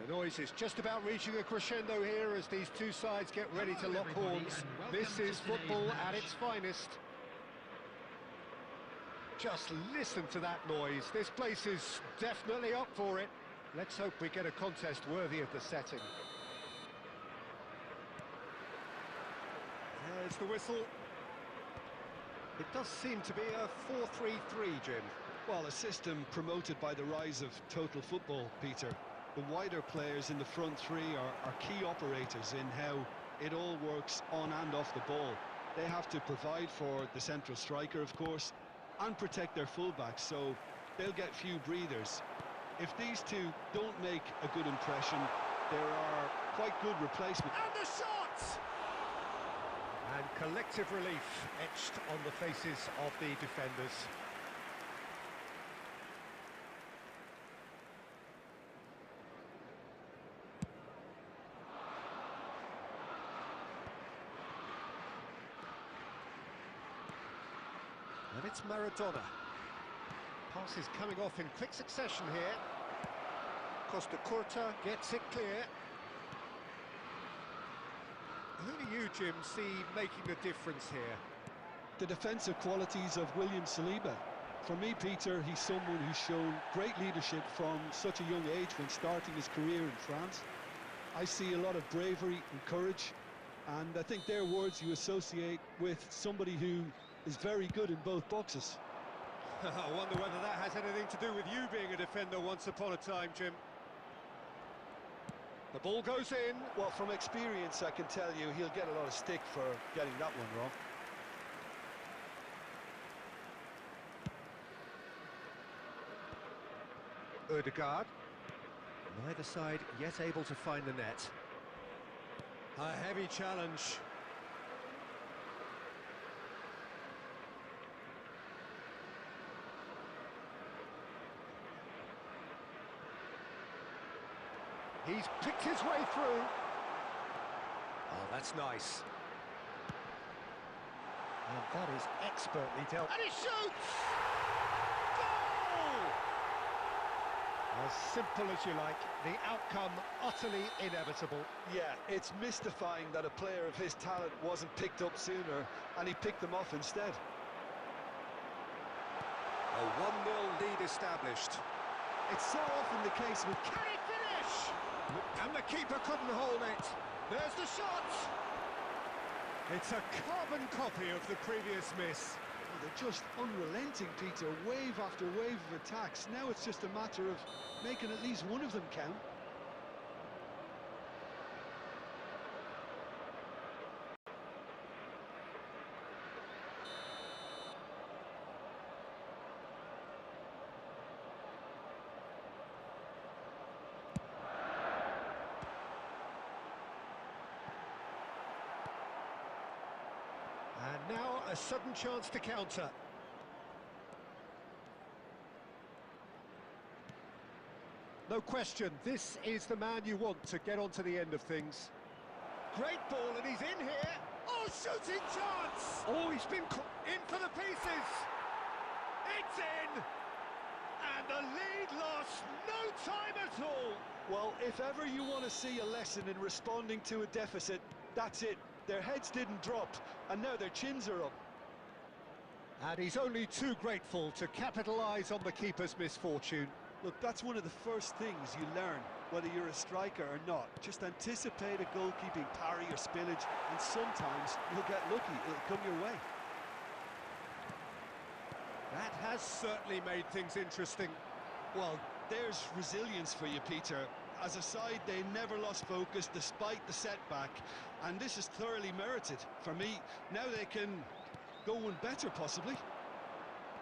The noise is just about reaching a crescendo here as these two sides get ready to lock horns. This is football at its finest. Just listen to that noise. This place is definitely up for it. Let's hope we get a contest worthy of the setting. There's the whistle. It does seem to be a 4-3-3, Jim. Well, a system promoted by the rise of total football, Peter. The wider players in the front three are key operators in how it all works on and off the ball. They have to provide for the central striker, of course, and protect their fullbacks, so they'll get few breathers. If these two don't make a good impression, there are quite good replacements. And the shot! And collective relief etched on the faces of the defenders. And it's Maradona. Pass is coming off in quick succession here. Costa Curta gets it clear. Who do you, Jim, see making the difference here? The defensive qualities of William Saliba. For me, Peter, he's someone who's shown great leadership from such a young age when starting his career in France. I see a lot of bravery and courage, and I think they're words you associate with somebody who is very good in both boxes. I wonder whether that has anything to do with you being a defender once upon a time, Jim. The ball goes in. Well, from experience, I can tell you he'll get a lot of stick for getting that one wrong. Ødegaard. Neither side yet able to find the net. A heavy challenge. He's picked his way through. Oh, that's nice. And that is expertly dealt. And he shoots! Goal! As simple as you like, the outcome utterly inevitable. Yeah, it's mystifying that a player of his talent wasn't picked up sooner, and he picked them off instead. A 1-0 lead established. It's so often the case with... Can he finish? And the keeper couldn't hold it. There's the shot. It's a carbon copy of the previous miss. Oh, they're just unrelenting, Peter. Wave after wave of attacks. Now it's just a matter of making at least one of them count. And now a sudden chance to counter. No question, this is the man you want to get onto the end of things. Great ball, and he's in here. Oh, shooting chance! Oh, he's been in for the pieces. It's in! And the lead lost no time at all. Well, if ever you want to see a lesson in responding to a deficit, that's it. Their heads didn't drop, and now their chins are up. And he's only too grateful to capitalise on the keeper's misfortune. Look, that's one of the first things you learn, whether you're a striker or not. Just anticipate a goalkeeping parry or spillage, and sometimes you'll get lucky. It'll come your way. That has certainly made things interesting. Well, there's resilience for you, Peter. As a side, they never lost focus despite the setback, and this is thoroughly merited. For me, now they can go one better, possibly.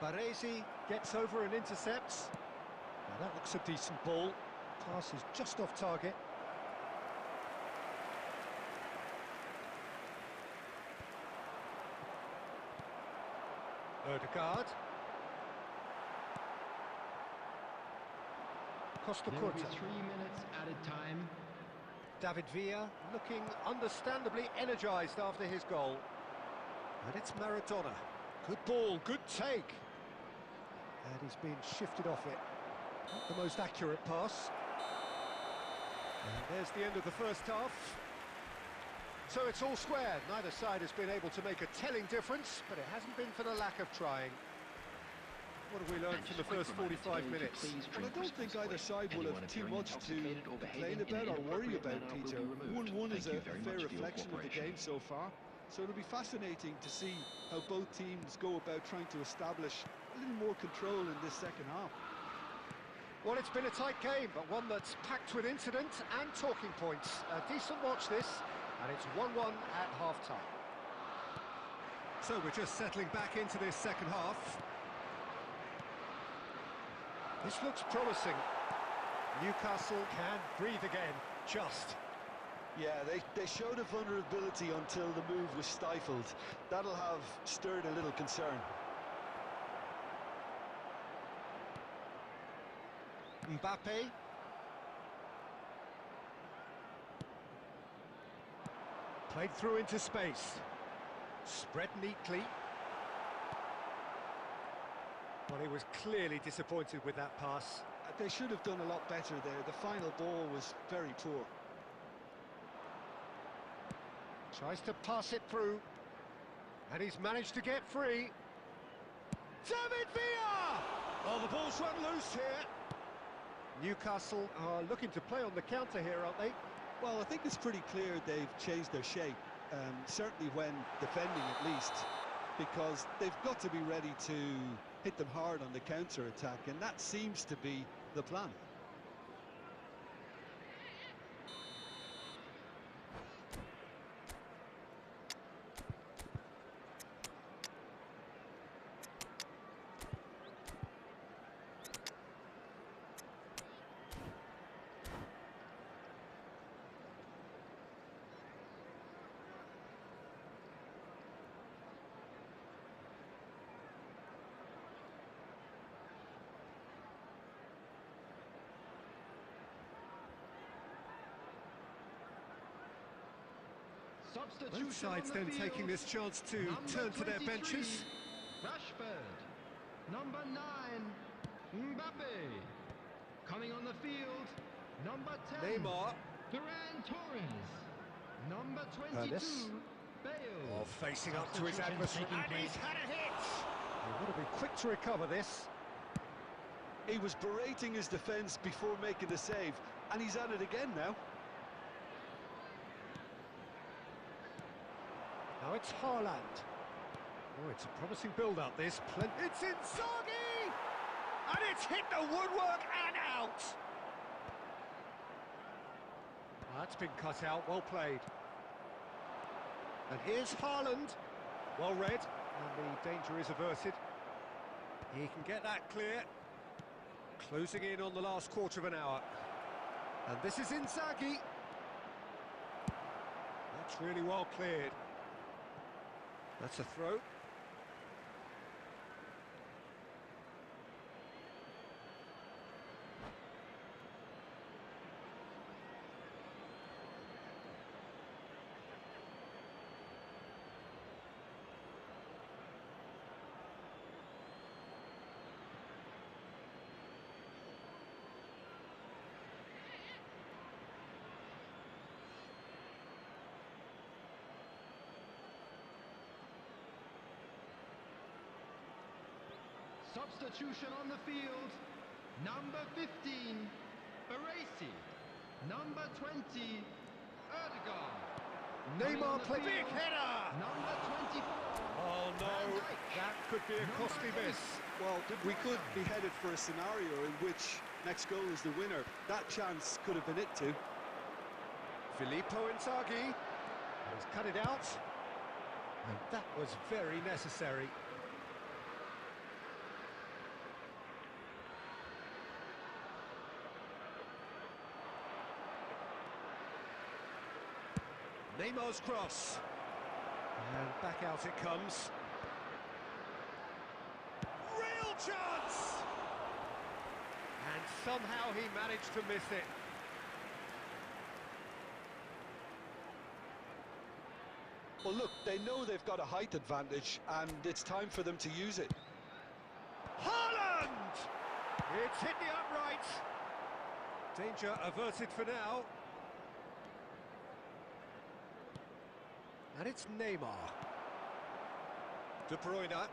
Baresi gets over and intercepts. Now that looks a decent ball. Pass is just off target. Ødegaard. Costa There will Curta. be 3 minutes added time. David Villa looking understandably energised after his goal. And it's Maradona. Good ball, good take. And he's been shifted off it. Not the most accurate pass. And there's the end of the first half. So it's all square. Neither side has been able to make a telling difference, but it hasn't been for the lack of trying. What have we learned from the first 45 minutes? Well, I don't think either side will have too much to complain about or worry about, Peter. 1-1 is a fair reflection of the game so far. So it'll be fascinating to see how both teams go about trying to establish a little more control in this second half. Well, it's been a tight game, but one that's packed with incident and talking points. A decent watch this, and it's 1-1 at half-time. So we're just settling back into this second half. This looks promising. Newcastle can breathe again, just. Yeah, they showed a vulnerability until the move was stifled. That'll have stirred a little concern. Mbappe. Played through into space. Spread neatly. Well, he was clearly disappointed with that pass. They should have done a lot better there. The final ball was very poor. Tries to pass it through. And he's managed to get free. David Villa! Oh, the ball's run loose here. Newcastle are looking to play on the counter here, aren't they? Well, I think it's pretty clear they've changed their shape. Certainly when defending, at least. because they've got to be ready to hit them hard on the counter-attack, and that seems to be the plan. Substitution Both sides on the then field. taking this chance to Number turn to their 23, benches. Rashford. Number 9, Mbappe. Coming on the field, number 10, Neymar. Ferran Torres. Number 22, Ernest. Bale. Oh, facing up to his Substitution adversary, taking and he's place. had a hit! You've got to be quick to recover this. He was berating his defence before making the save, and he's at it again now. Now it's Haaland. Oh, it's a promising build-up, this. It's Inzaghi! And it's hit the woodwork and out! That's been cut out, well played. And here's Haaland. Well read, and the danger is averted. He can get that clear. Closing in on the last quarter of an hour. And this is Inzaghi. That's really well cleared. That's a throw. Substitution on the field. Number 15, Baresi. Number 20, Erdegaard. Neymar play big header! Number 24. Oh no, that could be a costly miss. Well, we could be headed for a scenario in which next goal is the winner. That chance could have been it too. Filippo Inzaghi has cut it out, and that was very necessary. Neymar's cross, and back out it comes. Real chance! And somehow he managed to miss it. Well, look, they know they've got a height advantage, and it's time for them to use it. Haaland! It's hit the upright. Danger averted for now. And it's Neymar. De Bruyne.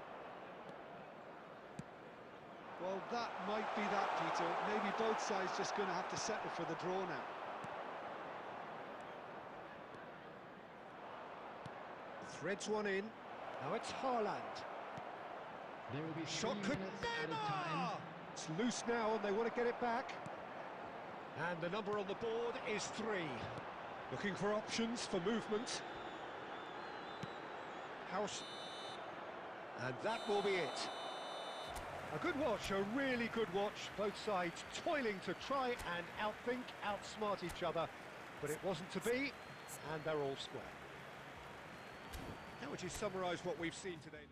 Well, that might be that, Peter. Maybe both sides just going to have to settle for the draw now. Threads one in. Now it's Haaland. There will be Shot 3 could... minutes added time. Neymar! It's loose now and they want to get it back. And the number on the board is 3. Looking for options for movement. House. And that will be it. A good watch, a really good watch. Both sides toiling to try and outthink, outsmart each other. But it wasn't to be, and they're all square. How would you summarise what we've seen today?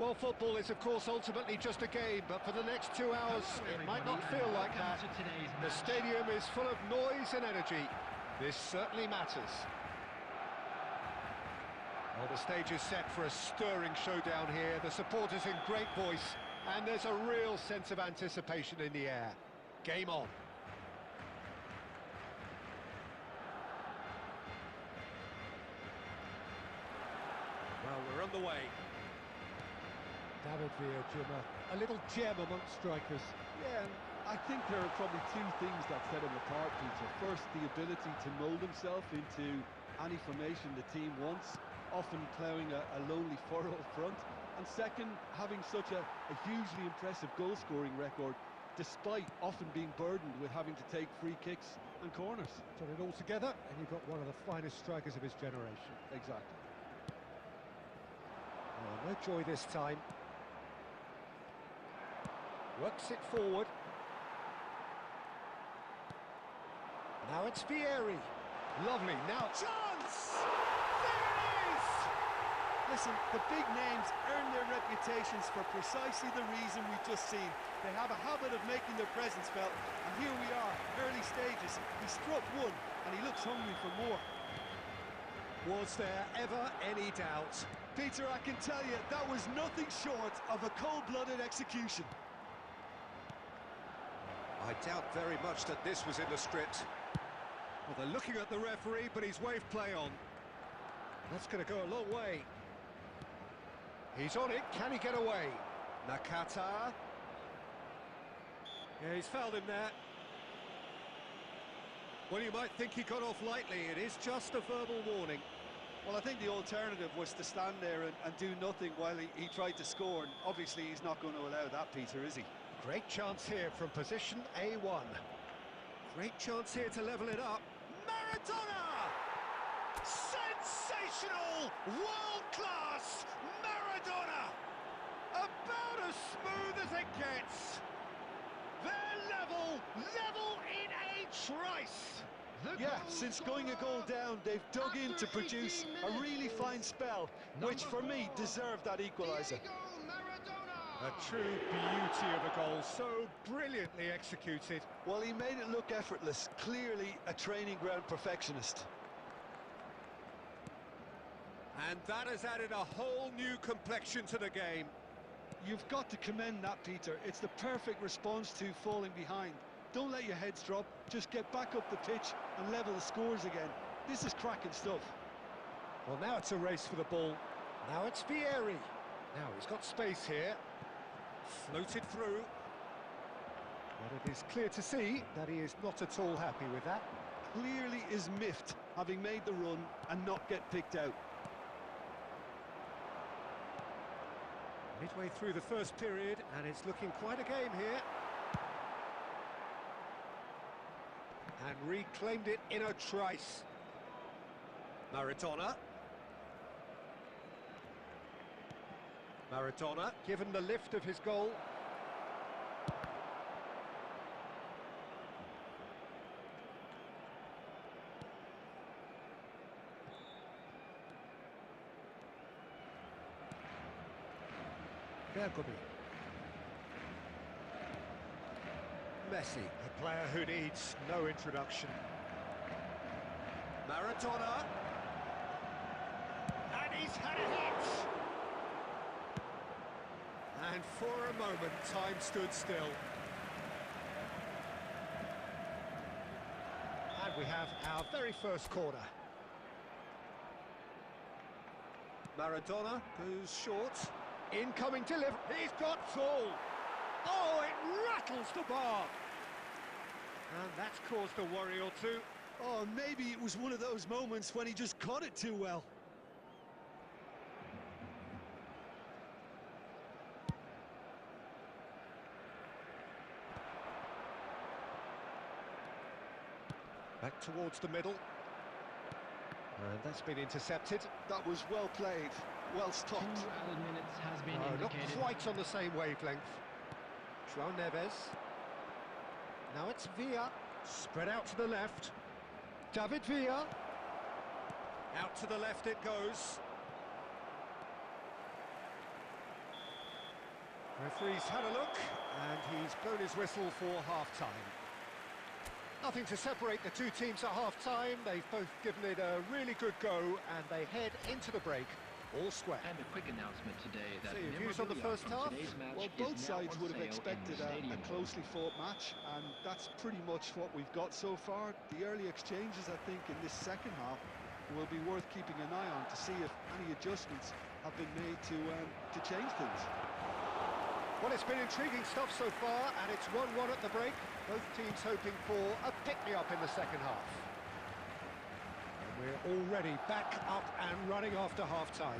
Well, football is, of course, ultimately just a game, but for the next 2 hours, it might not feel like that. The stadium is full of noise and energy. This certainly matters. Well, the stage is set for a stirring showdown here. The supporters in great voice, and there's a real sense of anticipation in the air. Game on. Well, we're on the way. David Villa, Jim, a little gem amongst strikers. Yeah, and I think there are probably two things that set him apart, Peter. First, the ability to mould himself into any formation the team wants, often ploughing a lonely furrow up front. And second, having such a hugely impressive goal-scoring record, despite often being burdened with having to take free kicks and corners. Put it all together, and you've got one of the finest strikers of his generation. Exactly. Oh, no joy this time. Works it forward. Now it's Vieri. Lovely, now chance! There it is! Listen, the big names earn their reputations for precisely the reason we've just seen. They have a habit of making their presence felt, and here we are, early stages. He struck one, and he looks hungry for more. Was there ever any doubt? Peter, I can tell you, that was nothing short of a cold-blooded execution. I doubt very much that this was in the script. Well, they're looking at the referee, but he's waved play on. That's going to go a long way. He's on it. Can he get away? Nakata. Yeah, he's fouled him there. Well, you might think he got off lightly. It is just a verbal warning. Well, I think the alternative was to stand there and do nothing while he tried to score. And obviously, he's not going to allow that, Peter, is he? Great chance here from position A1. Great chance here to level it up. Maradona! Sensational! World-class Maradona! About as smooth as it gets. They're level in a trice. Yeah, since going a goal down, they've dug in to produce a really fine spell, which for me deserved that equaliser. A true beauty of a goal, so brilliantly executed. Well, he made it look effortless, clearly a training ground perfectionist. And that has added a whole new complexion to the game. You've got to commend that, Peter. It's the perfect response to falling behind. Don't let your heads drop, just get back up the pitch and level the scores again. This is cracking stuff. Well, now it's a race for the ball. Now it's Vieri. Now he's got space here. Floated through. But it is clear to see that he is not at all happy with that. Clearly is miffed, having made the run and not get picked out. Midway through the first period, and it's looking quite a game here. And reclaimed it in a trice. Maradona. Maradona, given the lift of his goal. Bergomi. Messi, a player who needs no introduction. Maradona. And he's had a hit! And for a moment, time stood still. And we have our very first corner. Maradona goes short. Incoming delivery. He's got full. Oh, it rattles the bar. And that's caused a worry or two. Oh, maybe it was one of those moments when he just caught it too well. Back towards the middle. And that's been intercepted. That was well played, well stopped. 2 added minutes has been Not indicated. quite on the same wavelength. João Neves. Now it's Villa. Spread out to the left. David Villa. Out to the left it goes. Referee's had a look, and he's blown his whistle for half-time. Nothing to separate the two teams at half-time. They've both given it a really good go, and they head into the break all square. And a quick announcement today that So your views on the memorabilia first from half? today's match Well, is both now sides on would have sale in expected the a stadium. closely fought match, and that's pretty much what we've got so far. The early exchanges, I think, in this second half will be worth keeping an eye on to see if any adjustments have been made to change things. Well, it's been intriguing stuff so far, and it's 1-1 at the break. Both teams hoping for a pick-me-up in the second half. And we're already back up and running after half-time.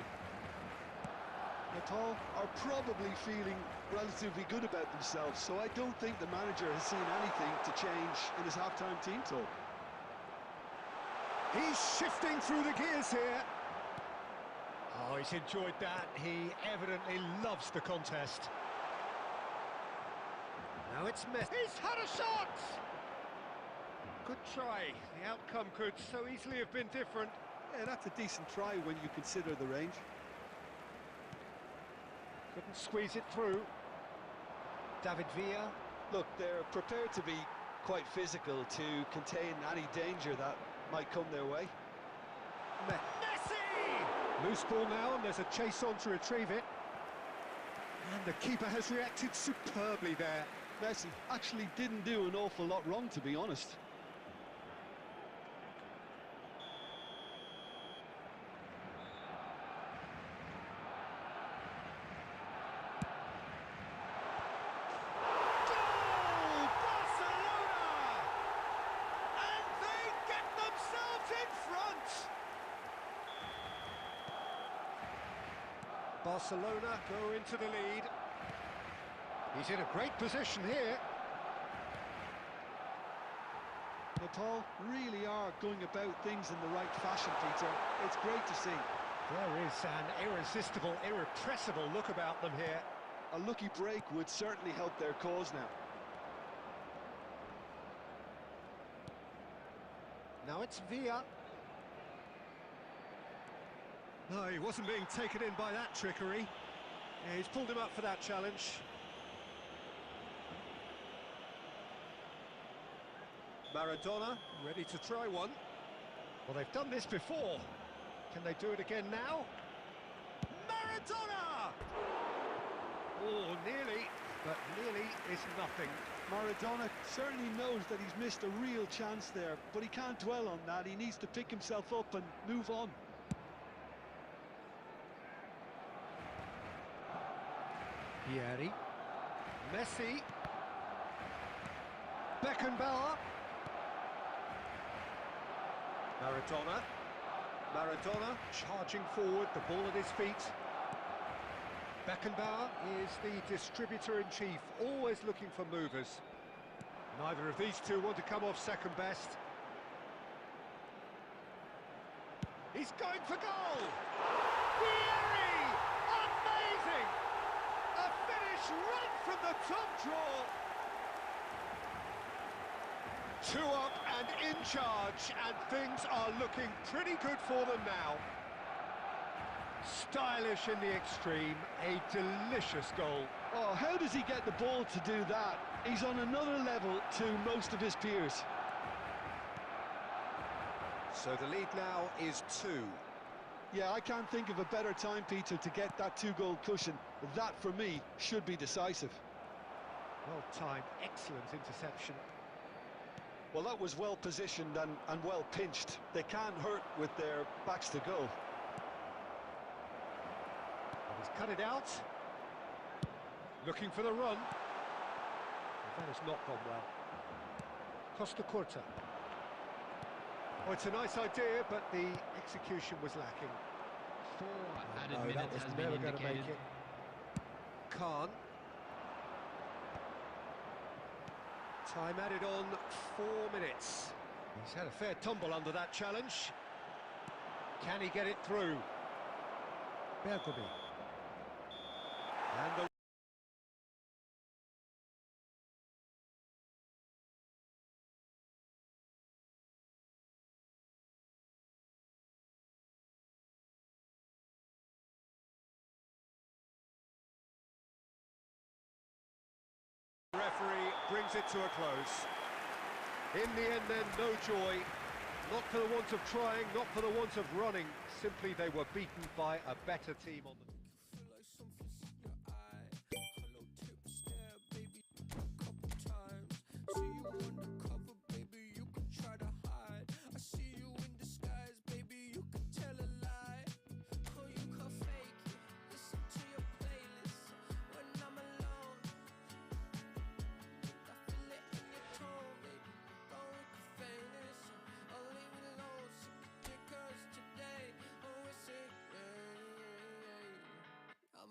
Nepal are probably feeling relatively good about themselves, so I don't think the manager has seen anything to change in his half-time team talk. He's shifting through the gears here. Oh, he's enjoyed that. He evidently loves the contest. Now it's Messi. He's had a shot! Good try. The outcome could so easily have been different. Yeah, that's a decent try when you consider the range. Couldn't squeeze it through. David Villa. Look, they're prepared to be quite physical to contain any danger that might come their way. Messi! Loose ball now, and there's a chase on to retrieve it. And the keeper has reacted superbly there. Messi actually didn't do an awful lot wrong, to be honest. Goal! Barcelona! And they get themselves in front! Barcelona go into the lead. He's in a great position here. Nepal really are going about things in the right fashion, Peter. It's great to see. There is an irresistible, irrepressible look about them here. A lucky break would certainly help their cause now. Now it's Villa. No, he wasn't being taken in by that trickery. Yeah, he's pulled him up for that challenge. Maradona, ready to try one. Well, they've done this before. Can they do it again now? Maradona! Oh, nearly, but nearly is nothing. Maradona certainly knows that he's missed a real chance there, but he can't dwell on that. He needs to pick himself up and move on. Pieri. Messi. Beckenbauer. Maradona. Maradona charging forward, the ball at his feet. Beckenbauer is the distributor-in-chief, always looking for movers. Neither of these two want to come off second best. He's going for goal! Pieri! Amazing! A finish right from the top draw! 2 up and in charge, and things are looking pretty good for them now. Stylish in the extreme, a delicious goal. Oh, how does he get the ball to do that? He's on another level to most of his peers. So the lead now is 2. Yeah, I can't think of a better time, Peter, to get that 2-goal cushion. That, for me, should be decisive. Well timed, excellent interception. Well, that was well positioned and well pinched. They can't hurt with their backs to goal. But he's cut it out. Looking for the run. That has not gone well. Costa Curta. Oh, it's a nice idea, but the execution was lacking. 4 added No, that minutes was has been never going to make indicated. it. Khan. Time added on 4 minutes. He's had a fair tumble under that challenge. Can he get it through? Bergomi. And the The referee brings it to a close. In the end then, no joy. Not for the want of trying, not for the want of running. Simply they were beaten by a better team on the...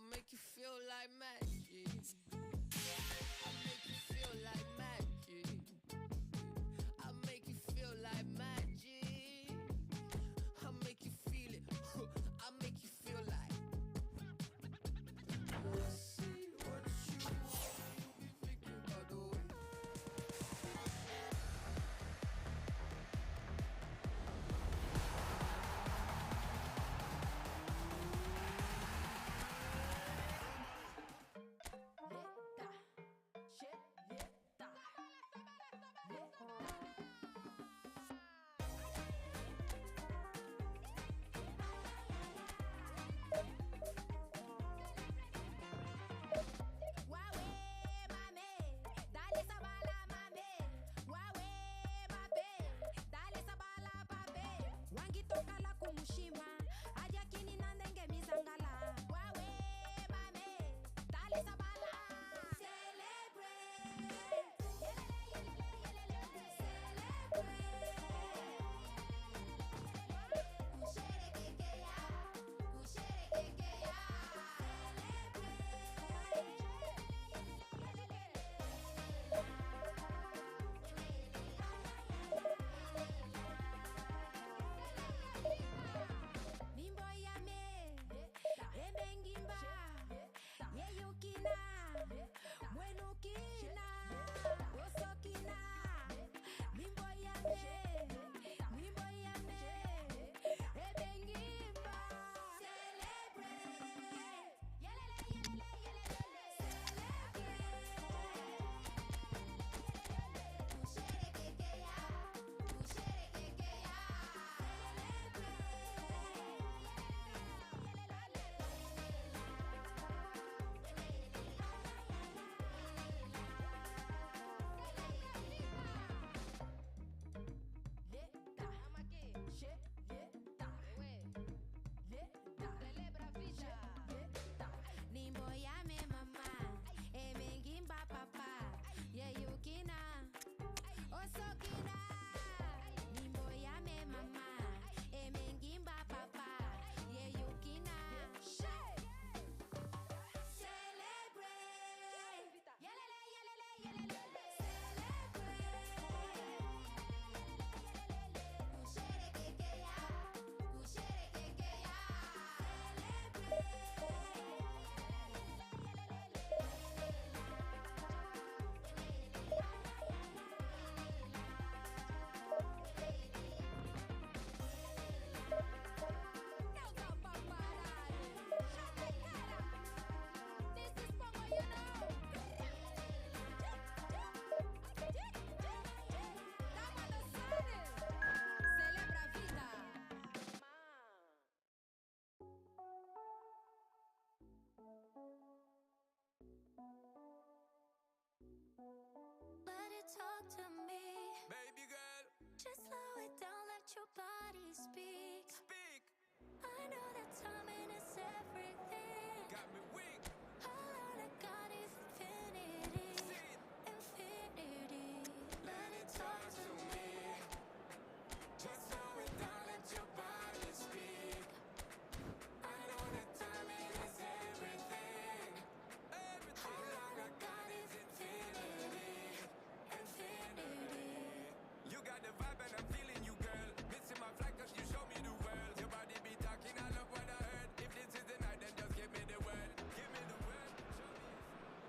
Make you feel like magic. I make you feel like magic. I make you feel like magic. I make you feel it. I make you feel like. I see what you be thinking about the way. Talk to me, baby girl. Just slow it down, let your body speak. Speak. I know that timing is everything. Got me weak. All I got is infinity. Infinity. Let it talk to me. Just slow it down, let your body speak. I know that timing is everything. Everything. All I got is infinity. You got the vibe and I'm feeling you, girl. Missing my flight cause you show me the world. Your body be talking, I love what I heard. If this is the night, then just give me the word. Give me the word.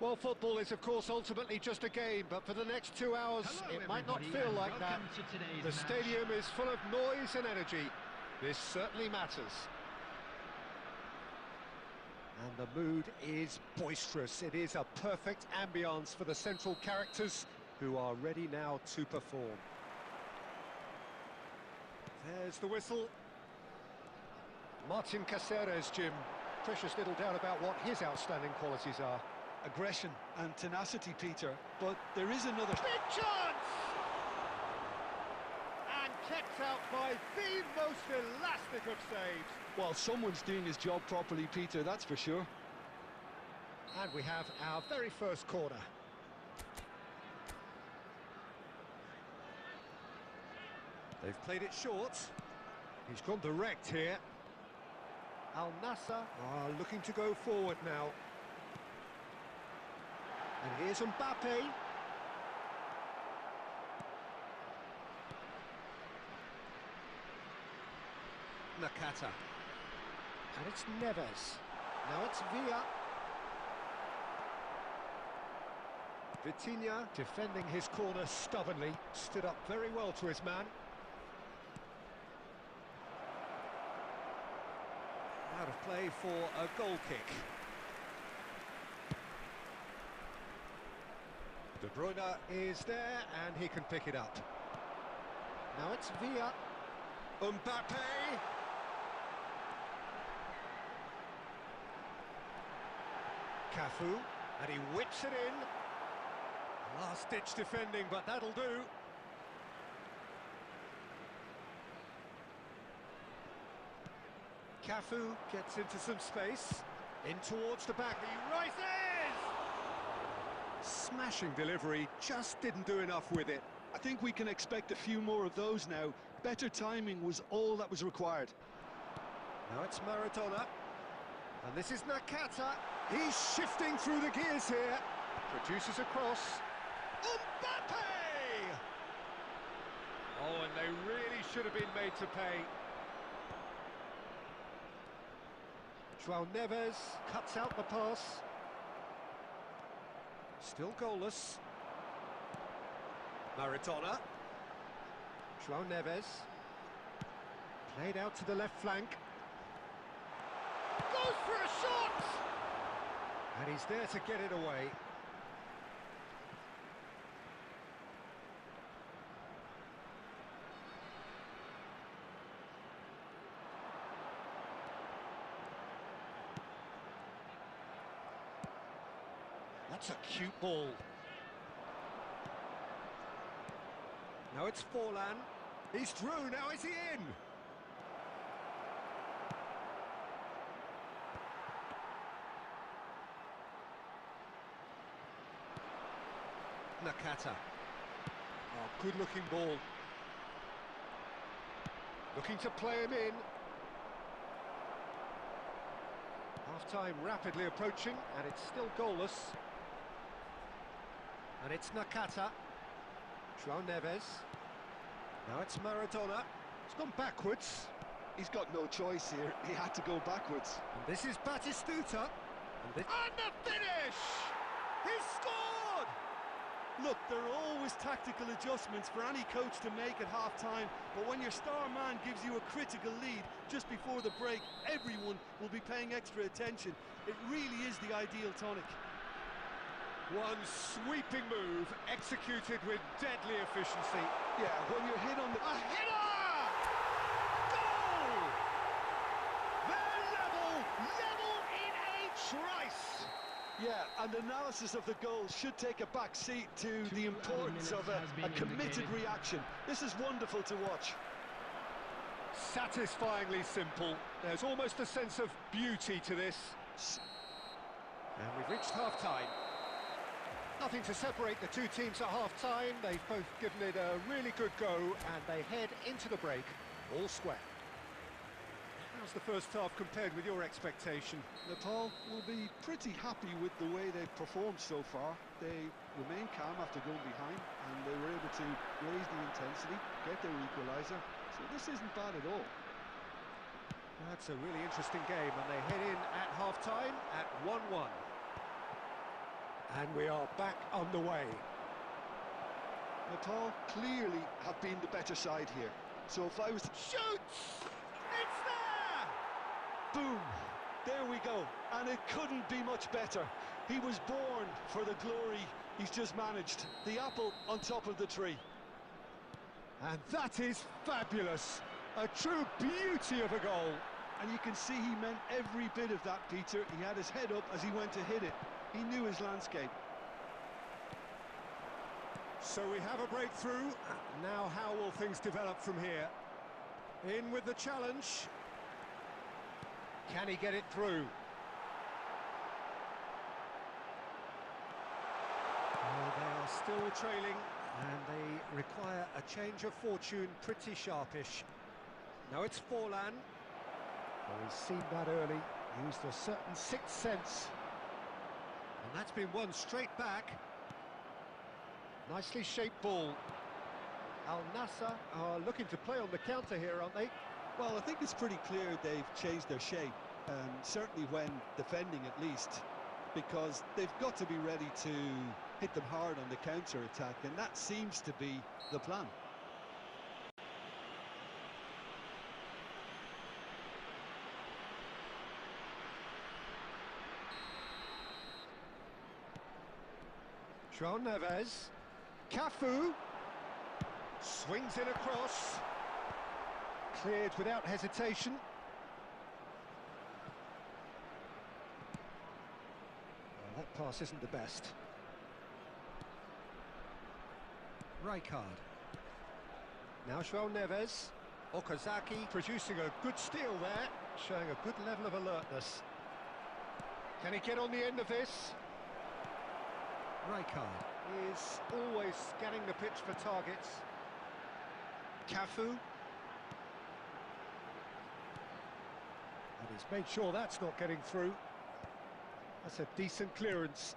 Well, football is of course ultimately just a game, but for the next 2 hours it might not feel like that. The stadium is full of noise and energy. This certainly matters. And the mood is boisterous. It is a perfect ambience for the central characters who are ready now to perform. There's the whistle. Martin Caceres, Jim. Precious little doubt about what his outstanding qualities are. Aggression and tenacity, Peter, but there is another... Big chance! And kept out by the most elastic of saves. Well, someone's doing his job properly, Peter, that's for sure. And we have our very first corner. They've played it short. He's gone direct here. Al Nassr are looking to go forward now. And here's Mbappe. Nakata. And it's Neves. Now it's Villa. Vitinha defending his corner stubbornly. Stood up very well to his man. Out of play for a goal kick. De Bruyne is there and he can pick it up. Now it's Villa. Mbappe. Cafu, and he whips it in. Last-ditch defending, but that'll do. Cafu gets into some space. In towards the back, he rises! Smashing delivery, just didn't do enough with it. I think we can expect a few more of those now. Better timing was all that was required. Now it's Maradona. And this is Nakata. He's shifting through the gears here. Produces a cross. Mbappe! Oh, and they really should have been made to pay. João Neves cuts out the pass. Still goalless. Maradona. João Neves. Played out to the left flank. Goes for a shot! And he's there to get it away. That's a cute ball. Now it's Forlan. He's through, now is he in? Nakata. Oh, good-looking ball. Looking to play him in. Half-time rapidly approaching, and it's still goalless. And it's Nakata. João Neves. Now it's Maradona. He's gone backwards. He's got no choice here. He had to go backwards. And this is Batistuta. And the finish! He scored! Look, there are always tactical adjustments for any coach to make at half-time, but when your star man gives you a critical lead just before the break, everyone will be paying extra attention. It really is the ideal tonic. One sweeping move, executed with deadly efficiency. Yeah, when you're hit on the... A header! Goal! They're level in a trice! Yeah, and analysis of the goal should take a back seat to the importance of a committed reaction. This is wonderful to watch. Satisfyingly simple. There's almost a sense of beauty to this. And we've reached half-time. Nothing to separate the two teams at half-time. They've both given it a really good go, and they head into the break all square. How's the first half compared with your expectation? Nepal will be pretty happy with the way they've performed so far. They remain calm after going behind, and they were able to raise the intensity, get their equaliser. So this isn't bad at all. That's a really interesting game, and they head in at half-time at 1-1. And we are back on the way. Nepal clearly have been the better side here. So if I was... Shoots! It's there! Boom! There we go, and it couldn't be much better. He was born for the glory he's just managed. The apple on top of the tree. And that is fabulous. A true beauty of a goal. And you can see he meant every bit of that, Peter. He had his head up as he went to hit it. He knew his landscape. So we have a breakthrough. Now how will things develop from here? In with the challenge. Can he get it through? Oh, they are still trailing, and they require a change of fortune pretty sharpish. No, it's Forlan. Oh, he's seen that early, used a certain sixth sense. And that's been won straight back. Nicely shaped ball. Al Nassr are looking to play on the counter here, aren't they? Well, I think it's pretty clear they've changed their shape, certainly when defending at least, because they've got to be ready to hit them hard on the counter-attack, and that seems to be the plan. João Neves. Cafu. Swings in across. Cleared without hesitation. Well, that pass isn't the best. Rijkaard. Now João Neves. Okazaki producing a good steal there, showing a good level of alertness. Can he get on the end of this? Rijkaard is always scanning the pitch for targets. Cafu. And he's made sure that's not getting through. That's a decent clearance.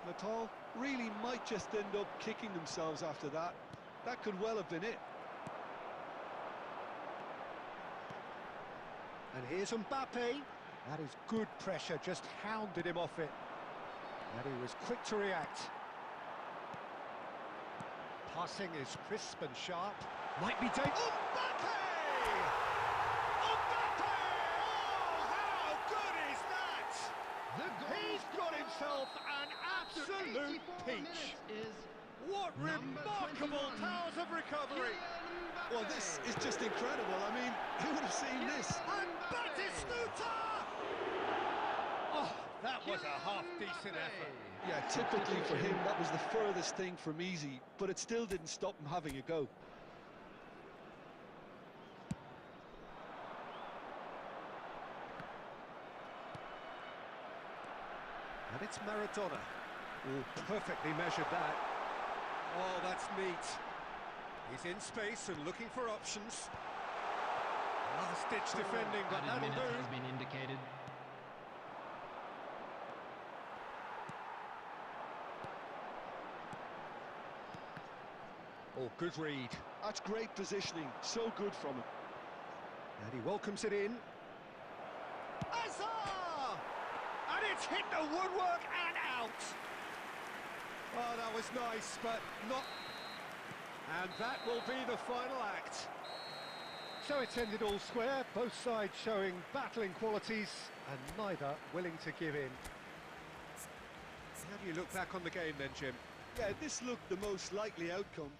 Nepal really might just end up kicking themselves after that. That could well have been it. And here's Mbappe. That is good pressure, just hounded him off it. And he was quick to react. Passing is crisp and sharp. Might be dangerous. Mbappe! Mbappe! Oh, how good is that? He's got himself an absolute peach. What remarkable powers of recovery. Well, this is just incredible. I mean, who would have seen this? And Batistuta! Oh, that was a half-decent effort. Yeah, typically for him, that was the furthest thing from easy, but it still didn't stop him having a go. And it's Maradona. Oh, perfectly measured that. Oh, that's neat. He's in space and looking for options. Last-ditch defending, but that'll do. Has been indicated. Oh, good read. That's great positioning, so good from him. And he welcomes it in. Azar! And it's hit the woodwork and out. Oh, that was nice, but not... And that will be the final act. So it's ended all square, both sides showing battling qualities and neither willing to give in. How do you look back on the game then, Jim? Yeah, this looked the most likely outcome.